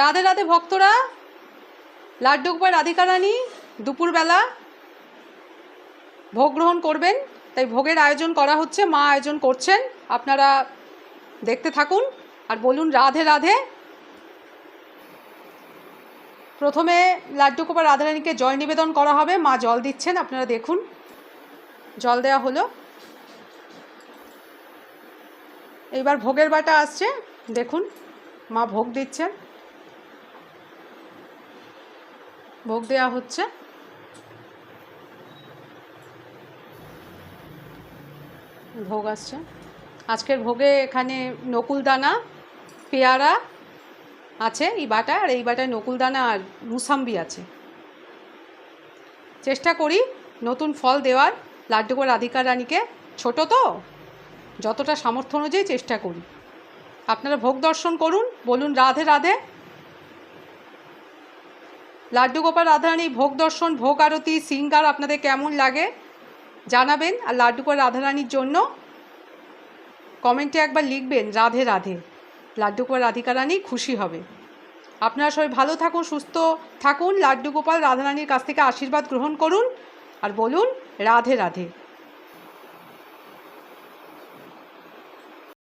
রাধে রাধে ভক্তরা। লাড্ডু গোপাল রাধিকা রানী দুপুরবেলা ভোগ গ্রহণ করবেন, তাই ভোগের আয়োজন করা হচ্ছে, মা আয়োজন করছেন। আপনারা দেখতে থাকুন আর বলুন রাধে রাধে। প্রথমে লাড্ডু গোপাল রাধারানীকে জল নিবেদন করা হবে, মা জল দিচ্ছেন, আপনারা দেখুন। জল দেওয়া হলো। এইবার ভোগের বাটা আসছে, দেখুন মা ভোগ দিচ্ছেন, ভোগ দেওয়া হচ্ছে। ভোগ আসছে। আজকের ভোগে এখানে নকুলদানা, পেয়ারা আছে এই বাটা, আর এই বাটায় নকুলদানা আর মুসাম্বি আছে। চেষ্টা করি নতুন ফল দেওয়ার লাড্ডু গোপাল রাধিকা রানীকে, ছোট তো যতটা সামর্থ্য অনুযায়ী চেষ্টা করি। আপনারা ভোগ দর্শন করুন, বলুন রাধে রাধে। লাড্ডু গোপাল রাধারানী ভোগ দর্শন, ভোগ আরতি, সিঙ্গার আপনাদের কেমন লাগে জানাবেন। আর লাড্ডু গোপাল রাধারানীর জন্য কমেন্টে একবার লিখবেন রাধে রাধে। লাড্ডু গোপাল রাধিকা রানী খুশি হবে। আপনারা সবাই ভালো থাকুন, সুস্থ থাকুন, লাড্ডু গোপাল রাধারানীর কাছ থেকে আশীর্বাদ গ্রহণ করুন আর বলুন রাধে রাধে।